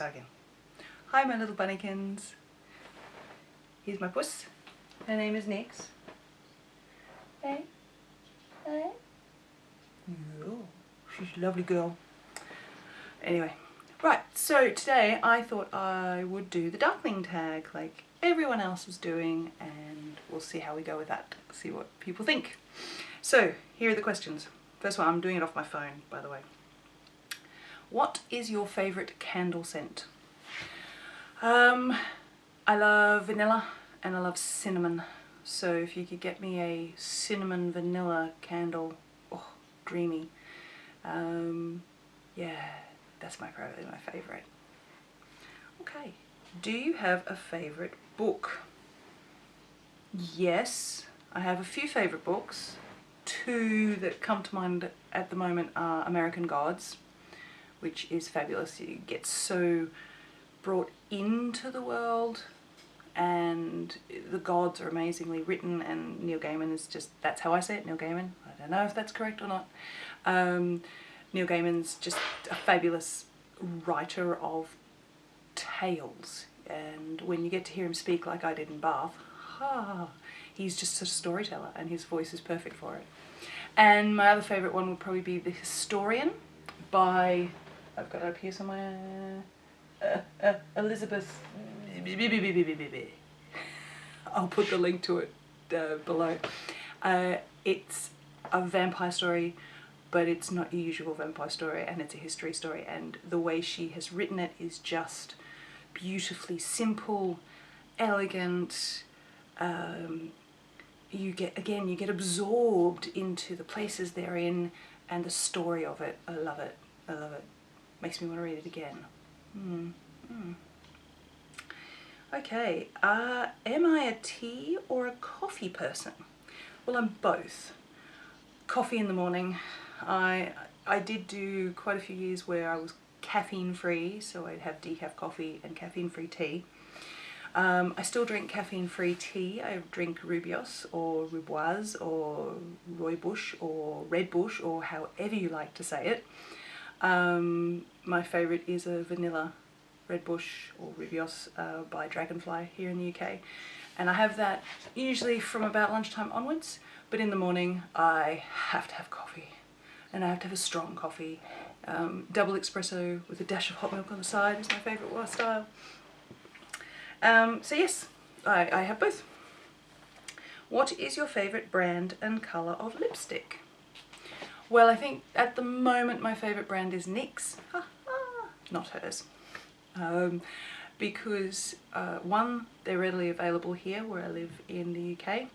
start again. Hi my little bunnykins. Here's my puss. Her name is Nix. Hey. Hey. Yeah, she's a lovely girl. Anyway, right, so today I thought I would do the Darkling Tag like everyone else is doing, and we'll see how we go with that, see what people think. So, here are the questions. First one, I'm doing it off my phone, by the way. What is your favourite candle scent? I love vanilla and I love cinnamon. So if you could get me a cinnamon vanilla candle, oh, dreamy. Yeah, that's probably my favourite. Okay, do you have a favourite book? Yes, I have a few favourite books. Two that come to mind at the moment are American Gods, which is fabulous. You get so brought into the world, and the gods are amazingly written, and Neil Gaiman is just, that's how I say it, Neil Gaiman. I don't know if that's correct or not. Neil Gaiman's just a fabulous writer of tales, and when you get to hear him speak like I did in Bath, he's just a storyteller and his voice is perfect for it. And my other favourite one would probably be The Historian by, I've got it up here somewhere, Elizabeth. I'll put the link to it below. It's a vampire story, but it's not your usual vampire story, and it's a history story, and the way she has written it is just beautifully simple, elegant. You get absorbed into the places they're in and the story of it. I love it. I love it. Makes me want to read it again. Okay, am I a tea or a coffee person? Well, I'm both. Coffee in the morning. I did do quite a few years where I was caffeine free, so I'd have decaf coffee and caffeine free tea. I still drink caffeine free tea. I drink Rubios or Ruboise or Rooibos or Red Bush, or however you like to say it. My favourite is a vanilla Red Bush or Rubios by Dragonfly here in the UK, and I have that usually from about lunchtime onwards, but in the morning I have to have coffee, and I have to have a strong coffee. Double espresso with a dash of hot milk on the side is my favourite style. So yes, I have both. What is your favourite brand and colour of lipstick? Well, I think at the moment my favourite brand is NYX, not hers, because one, they're readily available here where I live in the UK,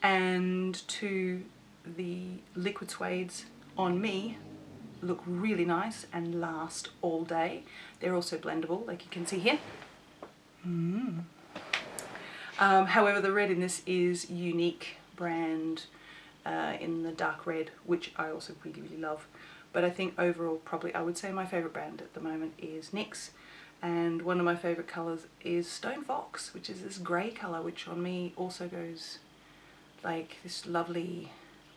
and two, the liquid suedes on me look really nice and last all day. They're also blendable, like you can see here. However, the red in this is Unique brand in the dark red, which I also really love. But I think overall, probably I would say my favourite brand at the moment is NYX, and one of my favourite colours is Stone Fox, which is this grey colour, which on me also goes like this lovely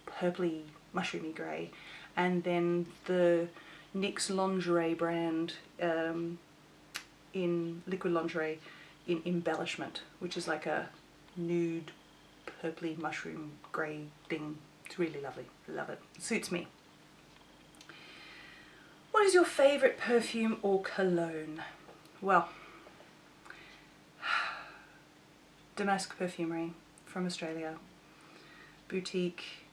purpley mushroomy grey. And then the NYX lingerie brand in liquid lingerie in Embellishment, which is like a nude purpley mushroom grey thing. It's really lovely. Love it. It suits me. What is your favourite perfume or cologne? Well, Damask Perfumery from Australia. Boutique,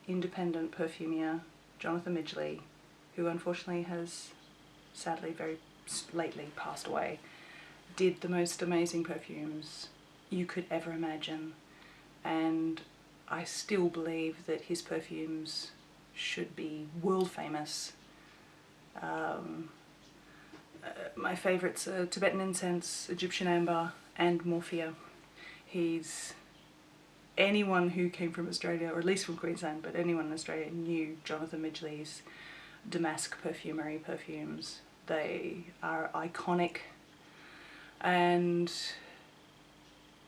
independent perfumier, Jonathan Midgley, who unfortunately has sadly very lately passed away, did the most amazing perfumes you could ever imagine, and I still believe that his perfumes should be world famous. My favourites are Tibetan incense, Egyptian amber and morphia. Anyone who came from Australia, or at least from Queensland, but anyone in Australia knew Jonathan Midgley's Damask Perfumery perfumes. They are iconic, and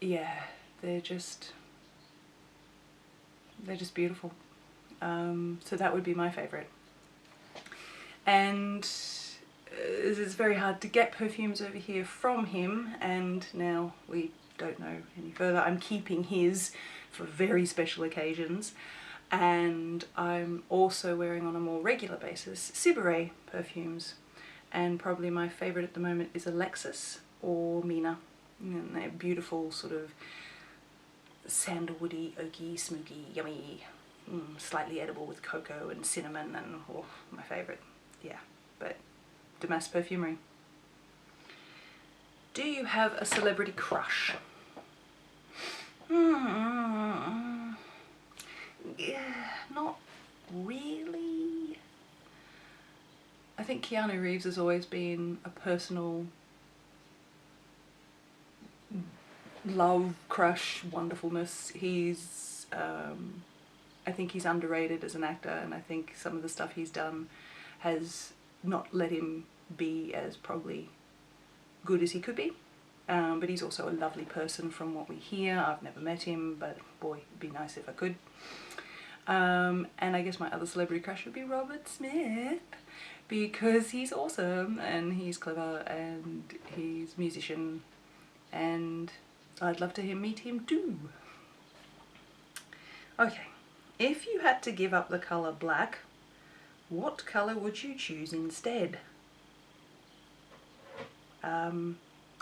yeah, they're just beautiful. So that would be my favourite. And it's very hard to get perfumes over here from him, and now we don't know any further. I'm keeping his for very special occasions, and I'm also wearing on a more regular basis Sibire perfumes, and probably my favourite at the moment is Alexis or Mina, and they're beautiful, sort of sandalwoody, oaky, smoky, yummy, slightly edible with cocoa and cinnamon, and oh, my favourite. Yeah, but Damas Perfumery. Do you have a celebrity crush? Yeah, not really. I think Keanu Reeves has always been a personal love, crush, wonderfulness. He's, I think he's underrated as an actor, and I think some of the stuff he's done has not let him be as probably good as he could be. But he's also a lovely person from what we hear. I've never met him, but boy, it'd be nice if I could. And I guess my other celebrity crush would be Robert Smith, because he's awesome and he's clever and he's a musician, and I'd love to meet him too. Okay, if you had to give up the colour black, what colour would you choose instead?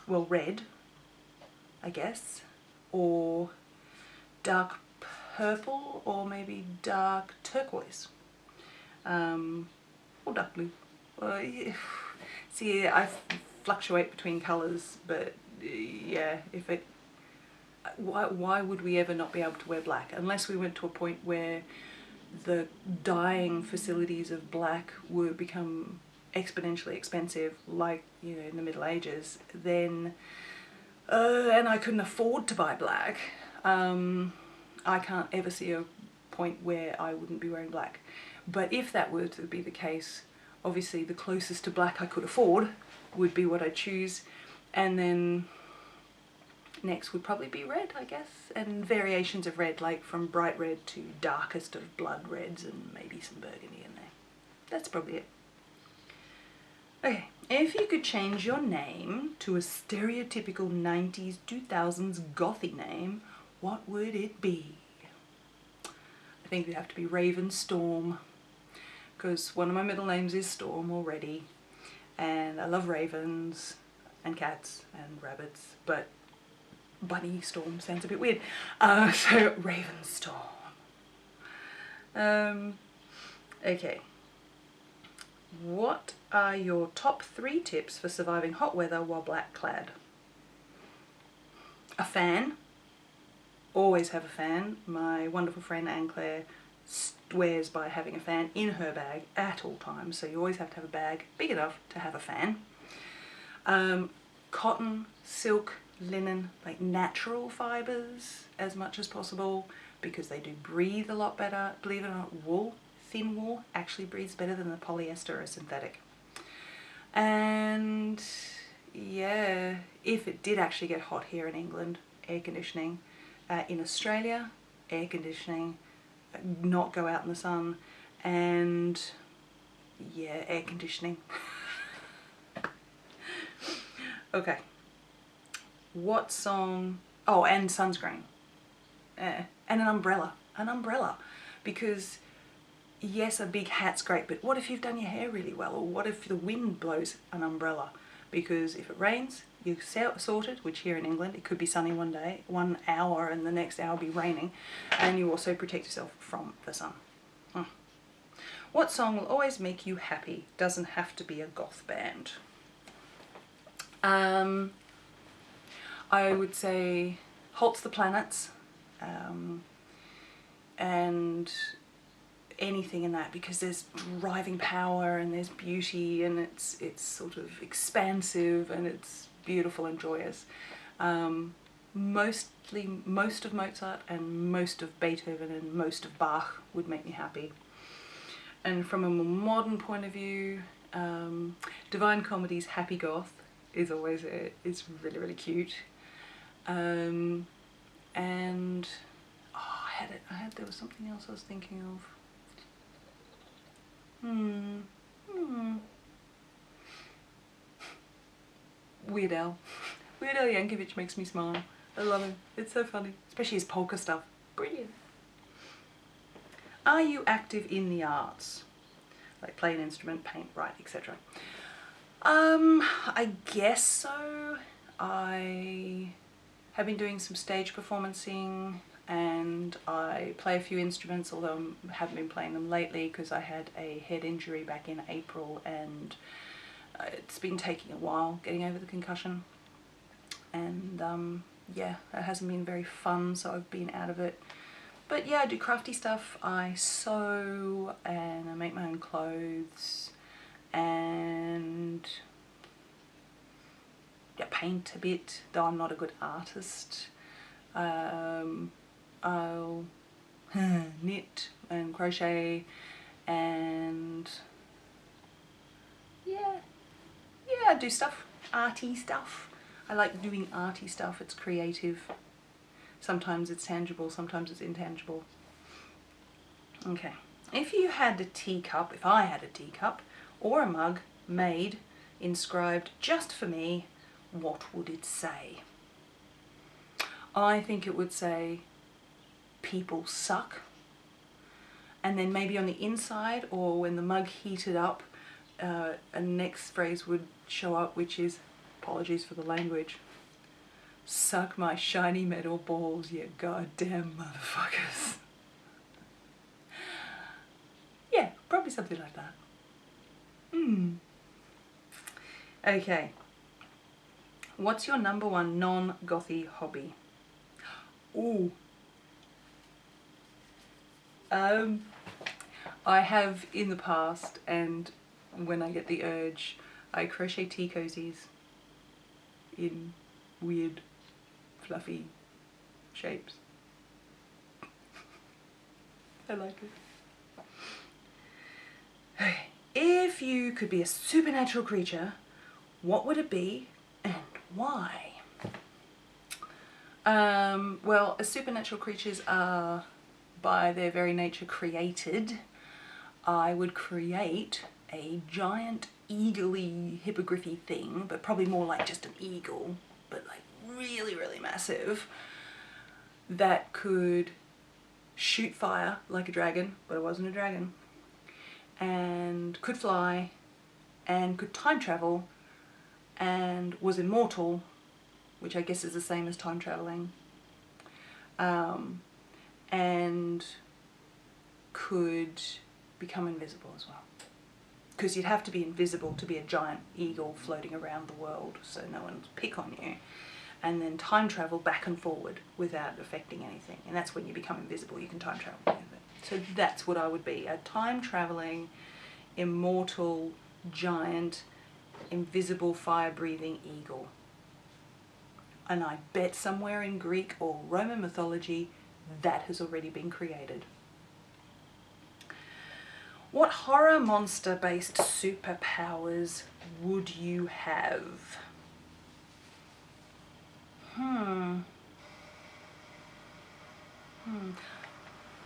Well, red, I guess, or dark purple, or maybe dark turquoise, or dark blue. Yeah. See, I fluctuate between colours, but yeah, if it, why would we ever not be able to wear black? Unless we went to a point where the dyeing facilities of black would become exponentially expensive, like, you know, in the Middle Ages, then and I couldn't afford to buy black, I can't ever see a point where I wouldn't be wearing black. But if that were to be the case, obviously the closest to black I could afford would be what I choose, and then next would probably be red, I guess, and variations of red, like from bright red to darkest of blood reds, and maybe some burgundy in there. That's probably it. Okay, if you could change your name to a stereotypical 90s, 2000s gothy name, what would it be? I think it'd have to be Raven Storm, because one of my middle names is Storm already, and I love ravens and cats and rabbits, but Bunny Storm sounds a bit weird, so Raven Storm. Okay. What are your top 3 tips for surviving hot weather while black clad? A fan. Always have a fan. My wonderful friend Anne Claire swears by having a fan in her bag at all times, so you always have to have a bag big enough to have a fan. Cotton, silk, linen, like natural fibres as much as possible, because they do breathe a lot better. Believe it or not, wool, thin wool, actually breathes better than the polyester or synthetic. And yeah, if it did actually get hot here in England, air conditioning. In Australia, air conditioning, not go out in the sun, and yeah, air conditioning. Okay. What song? Oh, and sunscreen. And an umbrella. An umbrella. Because yes, a big hat's great, but what if you've done your hair really well? Or what if the wind blows? An umbrella. Because if it rains, you're sorted, which here in England, it could be sunny one day, 1 hour, and the next hour be raining. And you also protect yourself from the sun. What song will always make you happy? Doesn't have to be a goth band. I would say Halts the Planets, and anything in that, because there's driving power and there's beauty, and it's sort of expansive and it's beautiful and joyous. Most of Mozart and most of Beethoven and most of Bach would make me happy. And from a more modern point of view, Divine Comedy's Happy Goth is always it's really, really cute. And oh, there was something else I was thinking of. Weird Al. Weird Al Yankovic makes me smile. I love him. It's so funny. Especially his polka stuff. Brilliant. Are you active in the arts? Like play an instrument, paint, write, etc. I guess so. I have been doing some stage performancing and I play a few instruments, although I haven't been playing them lately because I had a head injury back in April and it's been taking a while getting over the concussion. And yeah, it hasn't been very fun, so I've been out of it. But yeah, I do crafty stuff. I sew and I make my own clothes and yeah, paint a bit, though I'm not a good artist. I'll knit and crochet and yeah, I do stuff, arty stuff. I like doing arty stuff, it's creative. Sometimes it's tangible, sometimes it's intangible. Okay, if you had a teacup, if I had a teacup or a mug made, inscribed just for me, what would it say? I think it would say, people suck. And then maybe on the inside, or when the mug heated up, a next phrase would show up, which is, apologies for the language, suck my shiny metal balls, you goddamn motherfuckers. Yeah, probably something like that. Okay. What's your number one non-gothy hobby? Ooh. I have in the past, and when I get the urge, I crochet tea cozies in weird, fluffy shapes. I like it. Okay. If you could be a supernatural creature, what would it be and why? Well, as supernatural creatures are by their very nature created, I would create a giant eagle-y hippogriffy thing, but probably more like just an eagle, but like really, really massive, that could shoot fire like a dragon, but it wasn't a dragon, and could fly, and could time travel, and was immortal, which I guess is the same as time traveling, and could become invisible as well. Because you'd have to be invisible to be a giant eagle floating around the world, so no one would pick on you. And then time travel back and forward without affecting anything. And that's when you become invisible, you can time travel with it. So that's what I would be, a time traveling, immortal, giant, invisible, fire-breathing eagle. And I bet somewhere in Greek or Roman mythology that has already been created. What horror monster based superpowers would you have? I'd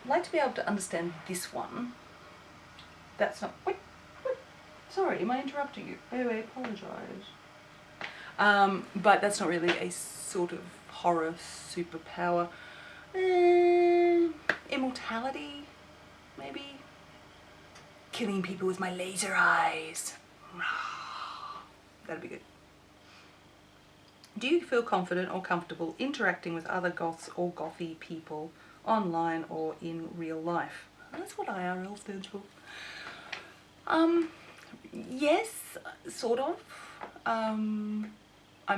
like to be able to understand this one. That's not, wait, sorry, am I interrupting you? Oh, I apologise. But that's not really a sort of horror superpower. Immortality, maybe? Killing people with my laser eyes. That'd be good. Do you feel confident or comfortable interacting with other goths or gothy people online or in real life? That's what IRL stands for. Yes, sort of. I'm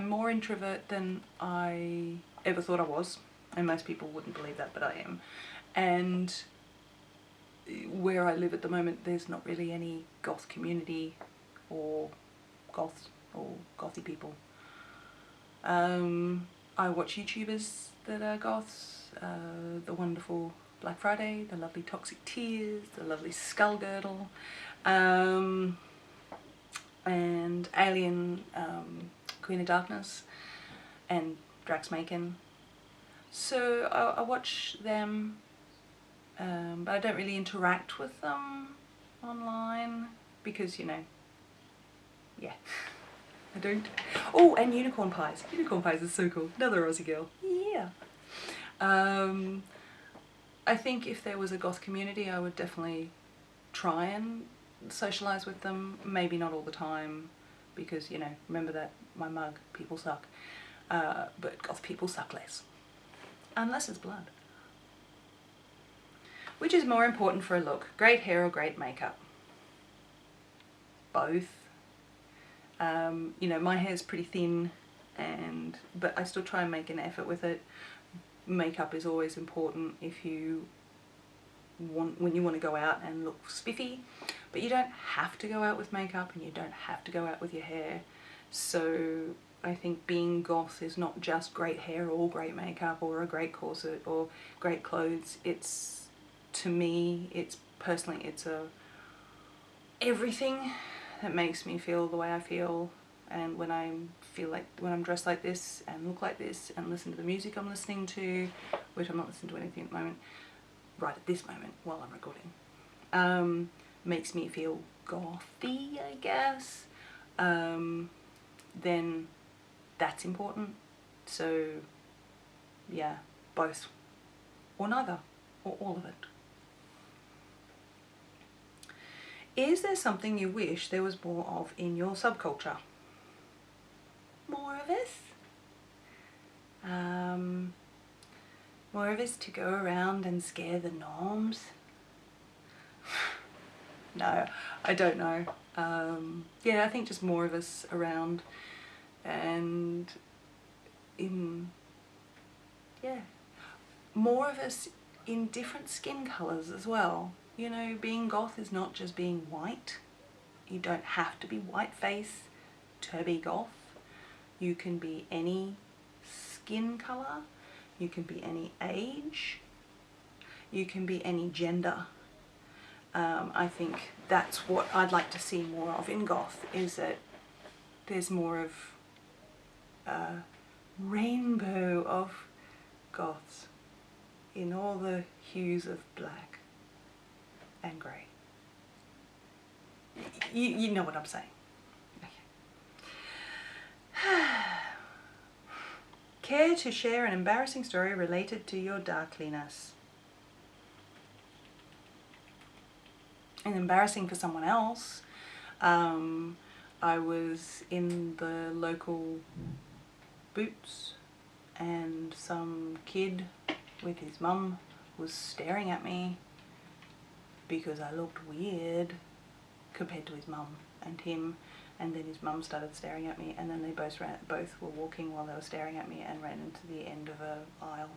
more introvert than I ever thought I was, and most people wouldn't believe that, but I am. And where I live at the moment, there's not really any goth community or goths or gothy people. I watch YouTubers that are goths, the wonderful Black Friday, the lovely Toxic Tears, the lovely Skullgirdle, and Alien, Queen of Darkness, and Drax Macon. So I watch them, but I don't really interact with them online because, you know, yeah, I don't. Oh, and unicorn pies. Unicorn pies is so cool. Another Aussie girl. Yeah. I think if there was a goth community, I would definitely try and socialise with them. Maybe not all the time, because, you know, remember that, my mug, people suck. But goth people suck less. Unless it's blood. Which is more important for a look? Great hair or great makeup? Both. You know, my hair's pretty thin, but I still try and make an effort with it. Makeup is always important if you when you want to go out and look spiffy, but you don't have to go out with makeup and you don't have to go out with your hair. So I think being goth is not just great hair or great makeup or a great corset or great clothes. It's, to me, it's personally, it's everything that makes me feel the way I feel. And when I'm dressed like this and look like this and listen to the music I'm listening to, which I'm not listening to anything at the moment, right at this moment while I'm recording, makes me feel gothy, I guess, then that's important. So yeah, both, or neither, or all of it. Is there something you wish there was more of in your subculture? More of us? More of us to go around and scare the norms? No, I don't know. Yeah, I think just more of us around, and yeah, more of us in different skin colours as well. You know, being goth is not just being white. You don't have to be white face to be goth. You can be any skin colour, you can be any age, you can be any gender. I think that's what I'd like to see more of in goth, is that there's more of a rainbow of goths in all the hues of black and grey. You know what I'm saying. Care to share an embarrassing story related to your darkliness? And embarrassing for someone else. I was in the local Boots and some kid with his mum was staring at me because I looked weird compared to his mum and him. And then his mum started staring at me, and then they both were walking while they were staring at me and ran into the end of an aisle.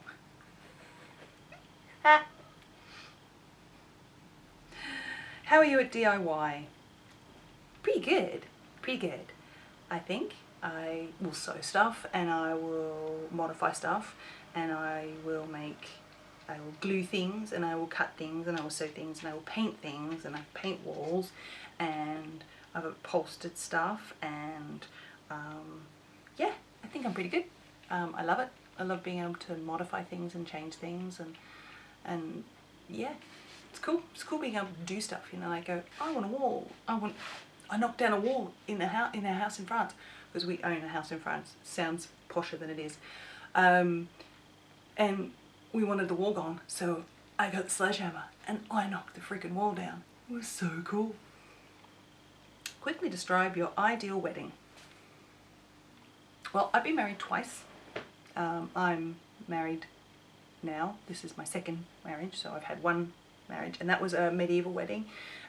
How are you at DIY? Pretty good, pretty good. I think I will sew stuff, and I will modify stuff, and I will glue things, and I will cut things, and I will sew things, and I will paint things, and I paint walls, and I've upholstered stuff, and yeah, I think I'm pretty good. I love it. I love being able to modify things and change things, and yeah, it's cool. It's cool being able to do stuff. You know, like I want a wall. I knocked down a wall in our house in France, because we own a house in France. Sounds posher than it is, and we wanted the wall gone, so I got the sledgehammer and I knocked the freaking wall down. It was so cool. Quickly describe your ideal wedding. Well, I've been married twice. I'm married now. This is my second marriage, so I've had one marriage, and that was a medieval wedding,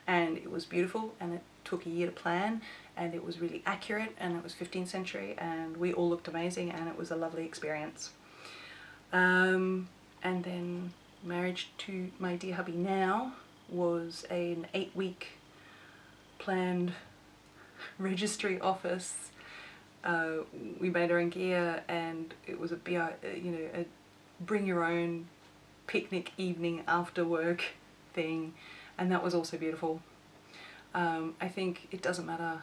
and it was beautiful, and it took a year to plan, and it was really accurate, and it was 15th century, and we all looked amazing, and it was a lovely experience. And then marriage to my dear hubby now was an 8-week planned registry office. We made our own gear, and it was a bring your own picnic evening after work thing, and that was also beautiful. I think it doesn't matter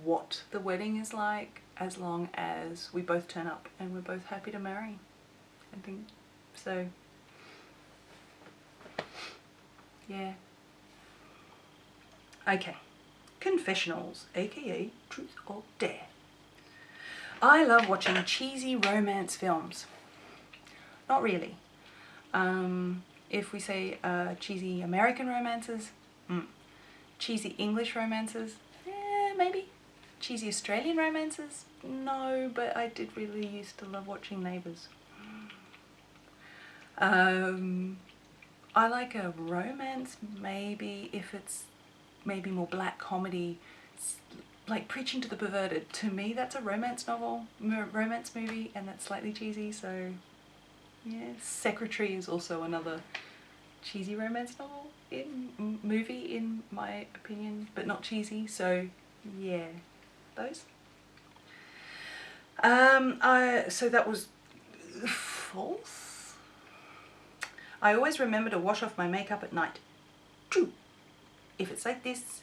what the wedding is like, as long as we both turn up and we're both happy to marry. I think so. Yeah. Okay. confessionals, aka truth or dare. I love watching cheesy romance films. Not really. If we say cheesy American romances, cheesy English romances, maybe. Cheesy Australian romances, no, but I did really used to love watching Neighbours. I like a romance, maybe if it's maybe more black comedy, like Preaching to the Perverted. To me, that's a romance novel, romance movie, and that's slightly cheesy, so yeah. Secretary is also another cheesy romance novel movie in my opinion, but not cheesy, so yeah, those. So that was false. I always remember to wash off my makeup at night. True. If it's like this,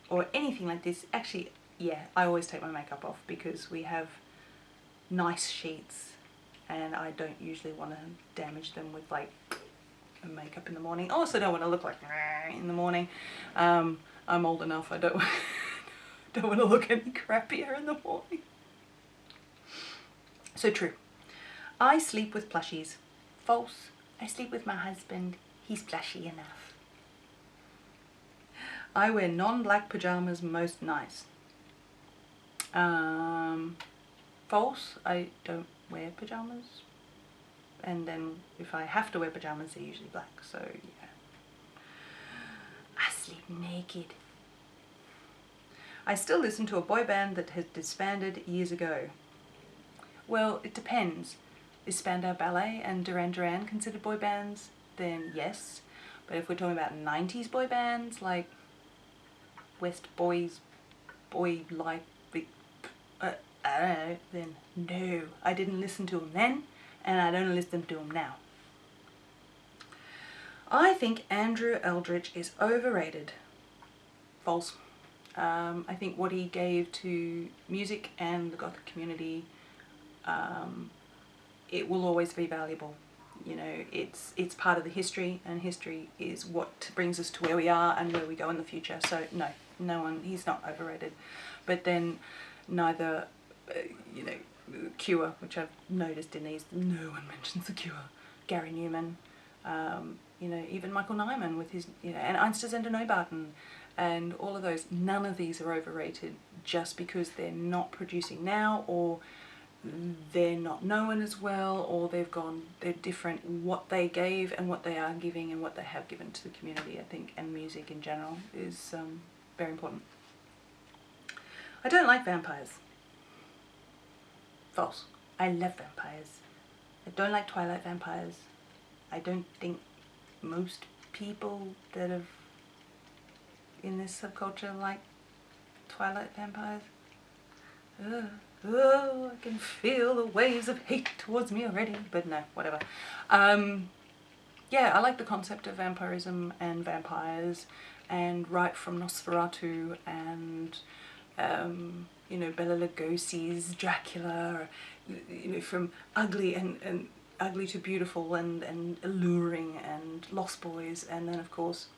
or anything like this, actually, yeah, I always take my makeup off because we have nice sheets and I don't usually want to damage them with like makeup in the morning. I also don't want to look like in the morning. I'm old enough, I don't want to look any crappier in the morning. So true. I sleep with plushies. False. I sleep with my husband. He's plushy enough. I wear non-black pajamas most nights. False. I don't wear pajamas. And then if I have to wear pajamas, they're usually black. So yeah. I sleep naked. I still listen to a boy band that has disbanded years ago. Well, it depends. Is Spandau Ballet and Duran Duran considered boy bands? Then yes. But if we're talking about 90s boy bands, like West Boys, Boy Like, I don't know, then no. I didn't listen to them then, and I don't listen to them now. I think Andrew Eldritch is overrated. False. I think what he gave to music and the gothic community, it will always be valuable. You know, it's part of the history, and history is what brings us to where we are and where we go in the future. So no, he's not overrated. But then neither, you know, Cure, which I've noticed in these, no one mentions the Cure. Gary Newman, you know, even Michael Nyman with his, you know, and Einstürzende Neubauten, and all of those. None of these are overrated just because they're not producing now, or they're not known as well, or they're different. What they gave and what they are giving and what they have given to the community, I think, and music in general is very important. I don't like vampires. False. I love vampires. I don't like Twilight vampires. I don't think most people that have in this subculture like Twilight vampires. Oh, I can feel the waves of hate towards me already, but no, whatever. Yeah, I like the concept of vampirism and vampires, and right from Nosferatu and you know, Bela Lugosi's Dracula, or, you know, from ugly and ugly to beautiful and alluring, and Lost Boys, and then of course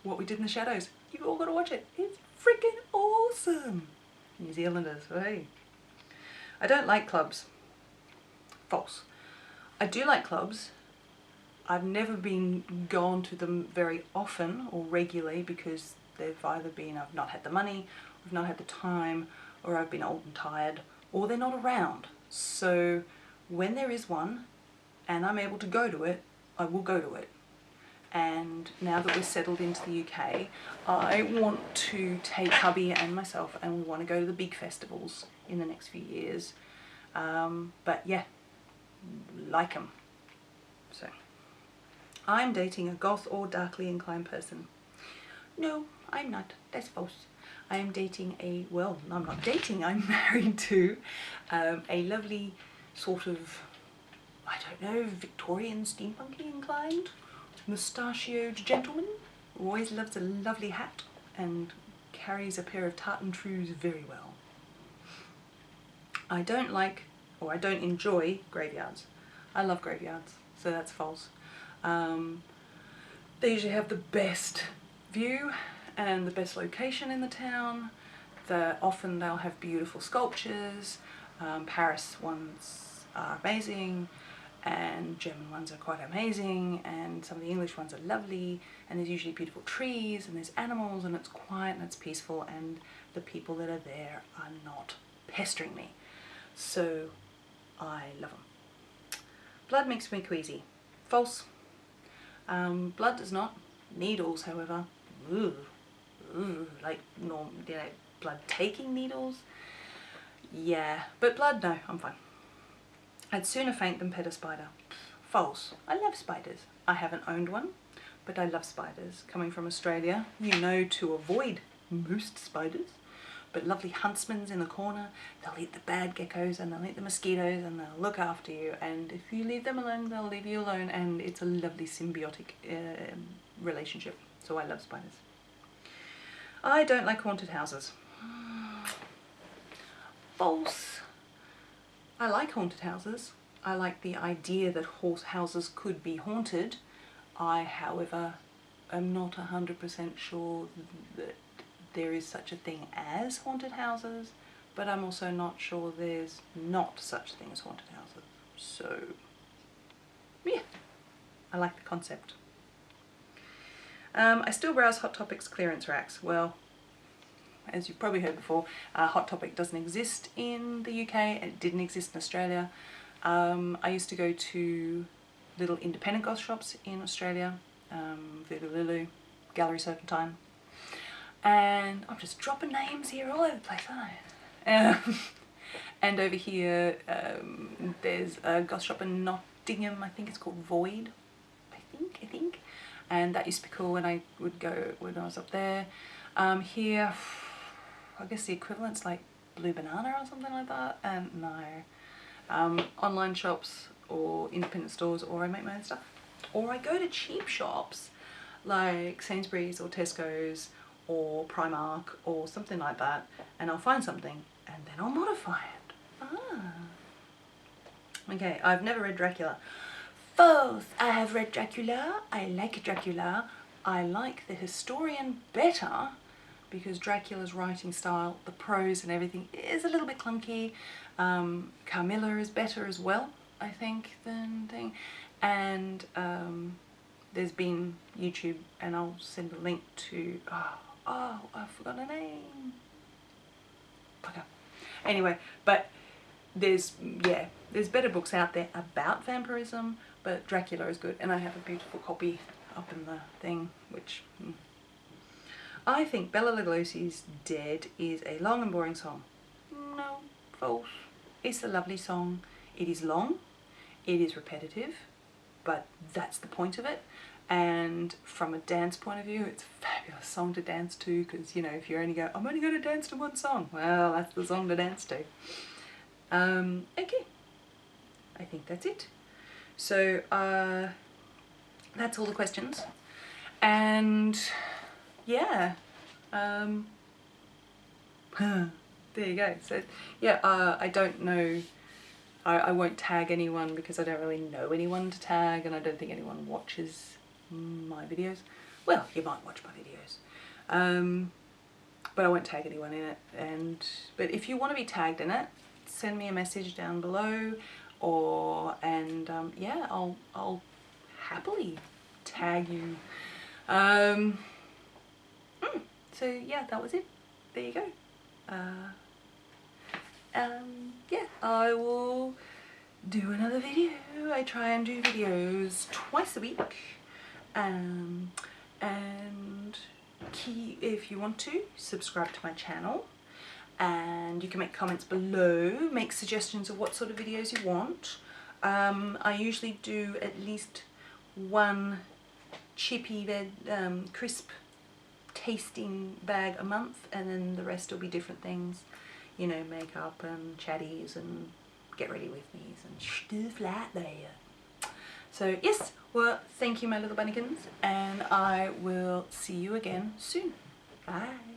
What We Did in the Shadows. You've all got to watch it. It's freaking awesome. New Zealanders, hey. I don't like clubs. False. I do like clubs. I've never gone to them very often or regularly because they've either been I've not had the money, I've not had the time, or I've been old and tired, or they're not around. So when there is one and I'm able to go to it, I will go to it. And now that we're settled into the UK, I want to take hubby and myself, and we want to go to the big festivals in the next few years. But yeah, like them. So, I'm dating a goth or darkly inclined person. No, I'm not. That's false. I am dating well, I'm not dating, I'm married to a lovely sort of, I don't know, Victorian steampunky inclined, mustachioed gentleman who always loves a lovely hat and carries a pair of tartan trews very well. I don't like, or I don't enjoy graveyards. I love graveyards, so that's false. They usually have the best view, and the best location in the town. Often they'll have beautiful sculptures. Paris ones are amazing, and German ones are quite amazing, and some of the English ones are lovely, and there's usually beautiful trees and there's animals, and it's quiet and it's peaceful, and the people that are there are not pestering me. So I love them. Blood makes me queasy. False. Blood does not. Needles, however, like blood taking needles. Yeah, but blood, no, I'm fine. I'd sooner faint than pet a spider. False. I love spiders. I haven't owned one, but I love spiders. Coming from Australia, you know to avoid most spiders, but lovely huntsmen's in the corner. They'll eat the bad geckos and they'll eat the mosquitoes and they'll look after you, and if you leave them alone, they'll leave you alone, and it's a lovely symbiotic relationship. So I love spiders. I don't like haunted houses. False. I like haunted houses. I like the idea that houses could be haunted. I, however, am not 100% sure that there is such a thing as haunted houses, but I'm also not sure there's not such a thing as haunted houses. So, yeah, I like the concept. I still browse Hot Topic's clearance racks. Well, as you've probably heard before, Hot Topic doesn't exist in the UK, and it didn't exist in Australia. I used to go to little independent goth shops in Australia, Voodoo, Gallery Serpentine, and I'm just dropping names here all over the place, aren't I? And over here there's a goth shop in Nottingham, I think it's called Void, I think, and that used to be cool when I would go when I was up there. Here, I guess the equivalent's like Blue Banana or something like that, and no. Online shops or independent stores, or I make my own stuff. Or I go to cheap shops like Sainsbury's or Tesco's or Primark or something like that, and I'll find something and then I'll modify it. Okay, I've never read Dracula. False! I have read Dracula. I like Dracula. I like the historian better because Dracula's writing style, the prose and everything is a little bit clunky. Carmilla is better as well, I think, than thing. And there's been YouTube, and I'll send a link to, oh, I forgot her name. Okay. Anyway, but there's better books out there about vampirism, but Dracula is good, and I have a beautiful copy up in the thing, which I think Bela Lugosi's Dead is a long and boring song. No, false. It's a lovely song. It is long, it is repetitive, but that's the point of it. And from a dance point of view, it's a fabulous song to dance to, because, you know, if you only go, I'm only going to dance to one song, well, that's the song to dance to. Okay, I think that's it. So, that's all the questions. And, yeah, there you go. So, yeah, I don't know, I won't tag anyone because I don't really know anyone to tag, and I don't think anyone watches my videos. Well, you might watch my videos, but I won't tag anyone in it. But if you want to be tagged in it, send me a message down below, or yeah, I'll happily tag you. So yeah, that was it. There you go. Yeah, I will do another video. I try and do videos twice a week. And if you want to, subscribe to my channel, and you can make comments below, make suggestions of what sort of videos you want. I usually do at least one chippy, crisp tasting bag a month, and then the rest will be different things, you know, makeup and chatties and get ready with me's and stuff like that. So yes, well, thank you my little bunnykins, and I will see you again soon. Bye.